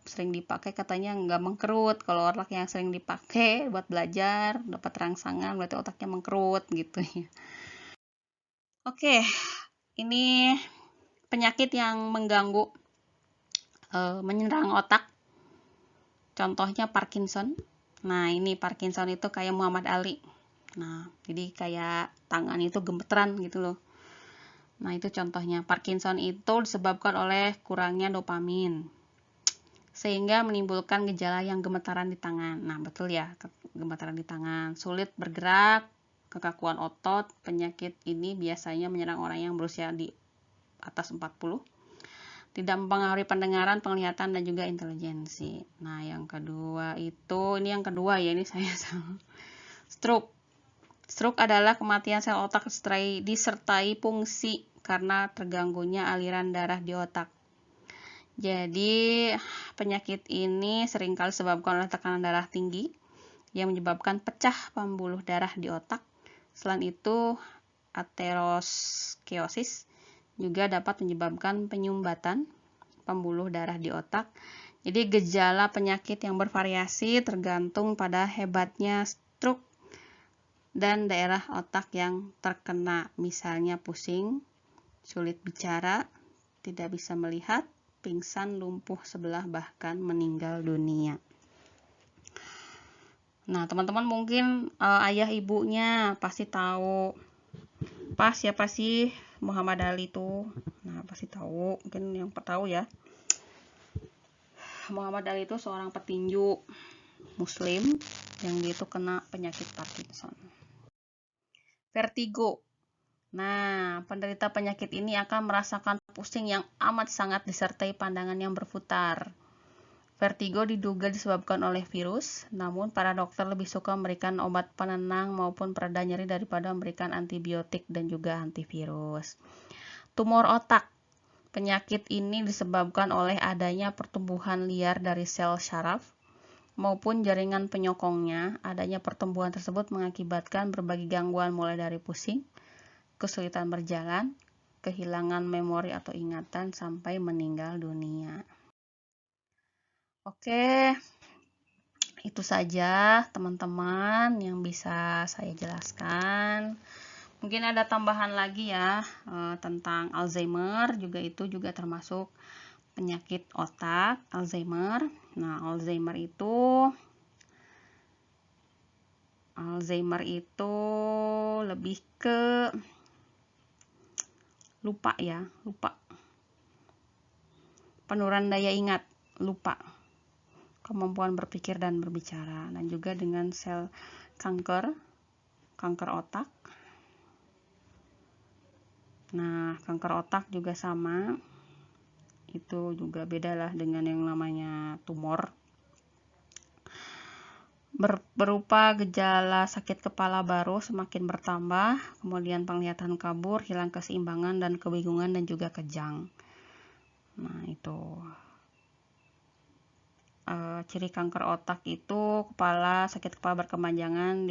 sering dipakai, katanya nggak mengkerut. Kalau otak yang sering dipakai buat belajar, dapat rangsangan, berarti otaknya mengkerut gitu ya. Oke, ini penyakit yang mengganggu, menyerang otak. Contohnya Parkinson. Nah, ini Parkinson itu kayak Muhammad Ali. Nah, jadi kayak tangan itu gemeteran gitu loh. Nah, itu contohnya. Parkinson itu disebabkan oleh kurangnya dopamin, sehingga menimbulkan gejala yang gemetaran di tangan. Nah, betul ya, gemetaran di tangan, sulit bergerak, kekakuan otot. Penyakit ini biasanya menyerang orang yang berusia di atas 40. tidak mempengaruhi pendengaran, penglihatan, dan juga intelijensi. Nah, yang kedua itu, ini yang kedua ya, ini saya salah. Stroke. Stroke adalah kematian sel otak disertai fungsi karena terganggunya aliran darah di otak. Jadi, penyakit ini seringkali disebabkan oleh tekanan darah tinggi yang menyebabkan pecah pembuluh darah di otak. Selain itu, aterosklerosis juga dapat menyebabkan penyumbatan pembuluh darah di otak. Jadi gejala penyakit yang bervariasi tergantung pada hebatnya stroke dan daerah otak yang terkena. Misalnya pusing, sulit bicara, tidak bisa melihat, pingsan, lumpuh sebelah, bahkan meninggal dunia. Nah, teman-teman mungkin ayah ibunya pasti tahu siapa sih Muhammad Ali itu. Nah, pasti tahu, mungkin yang tahu ya. Muhammad Ali itu seorang petinju muslim yang dia itu kena penyakit Parkinson. Vertigo. Nah, penderita penyakit ini akan merasakan pusing yang amat sangat disertai pandangan yang berputar. Vertigo diduga disebabkan oleh virus, namun para dokter lebih suka memberikan obat penenang maupun pereda nyeri daripada memberikan antibiotik dan juga antivirus. Tumor otak. Penyakit ini disebabkan oleh adanya pertumbuhan liar dari sel syaraf maupun jaringan penyokongnya. Adanya pertumbuhan tersebut mengakibatkan berbagai gangguan mulai dari pusing, kesulitan berjalan, kehilangan memori atau ingatan, sampai meninggal dunia. Oke, itu saja teman-teman yang bisa saya jelaskan. Mungkin ada tambahan lagi ya tentang Alzheimer, itu juga termasuk penyakit otak, Alzheimer. Nah, Alzheimer itu lebih ke lupa. Penurunan daya ingat, lupa, kemampuan berpikir dan berbicara, dan juga dengan sel kanker otak. Nah, kanker otak juga sama, itu juga bedalah dengan yang namanya tumor. Berupa gejala sakit kepala baru semakin bertambah, kemudian penglihatan kabur, hilang keseimbangan dan kebingungan, dan juga kejang. Nah, itu ciri kanker otak itu sakit kepala berkepanjangan,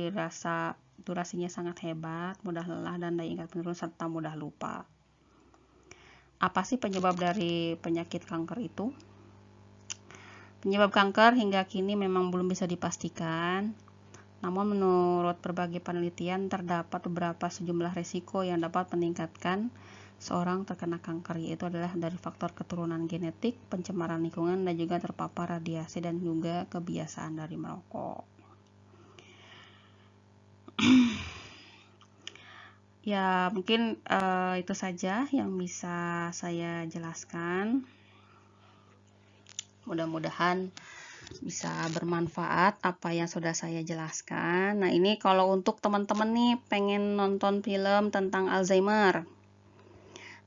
durasinya sangat hebat, mudah lelah dan daya ingat menurun serta mudah lupa. Apa sih penyebab dari penyakit kanker itu? Penyebab kanker hingga kini memang belum bisa dipastikan. Namun menurut berbagai penelitian terdapat sejumlah risiko yang dapat meningkatkan seorang terkena kanker, yaitu adalah dari faktor keturunan genetik, pencemaran lingkungan, dan juga terpapar radiasi, dan juga kebiasaan dari merokok. Ya, mungkin itu saja yang bisa saya jelaskan. Mudah-mudahan bisa bermanfaat apa yang sudah saya jelaskan. Nah, ini kalau untuk teman-teman nih pengen nonton film tentang Alzheimer.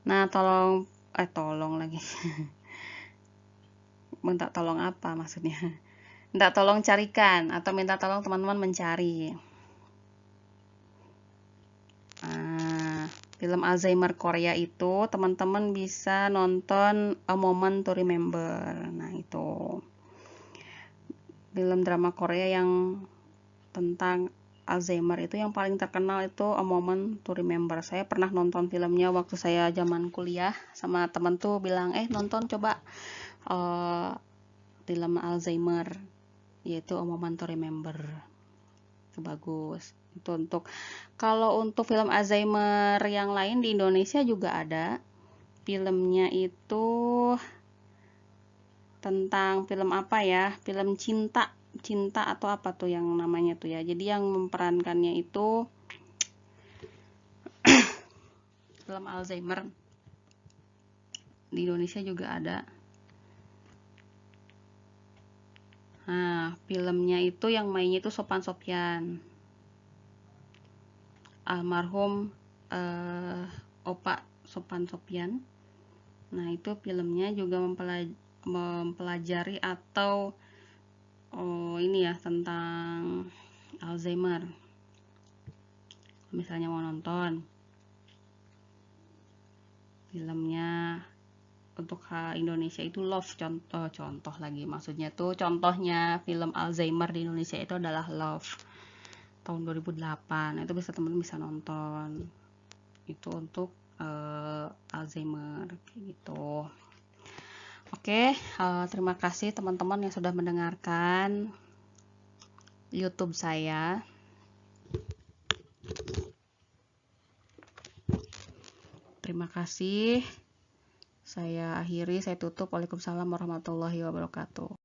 Nah, tolong lagi. Minta tolong apa maksudnya? Minta tolong carikan atau minta tolong teman-teman mencari. Film Alzheimer Korea itu teman-teman bisa nonton A Moment to Remember. Nah, itu film drama Korea yang tentang Alzheimer itu yang paling terkenal itu A Moment to Remember. Saya pernah nonton filmnya waktu saya zaman kuliah, sama temen tuh bilang nonton coba film Alzheimer, yaitu A Moment to Remember. Itu bagus. Itu kalau untuk film Alzheimer yang lain di Indonesia juga ada. Filmnya itu tentang film apa ya? Film cinta atau apa tuh yang namanya tuh ya. Jadi yang memerankannya itu film Alzheimer di Indonesia juga ada. Nah, filmnya itu yang mainnya itu Sophan Sopyan, almarhum Opa Sophan Sopyan. Nah, itu filmnya juga mempelajari atau ini ya, tentang Alzheimer. Misalnya mau nonton filmnya untuk Indonesia itu Love, contoh lagi, maksudnya tuh contohnya film Alzheimer di Indonesia itu adalah Love tahun 2008. Itu teman-teman bisa nonton itu untuk Alzheimer kayak gitu. Oke, terima kasih teman-teman yang sudah mendengarkan YouTube saya. Terima kasih. Saya akhiri, saya tutup. Waalaikumsalam warahmatullahi wabarakatuh.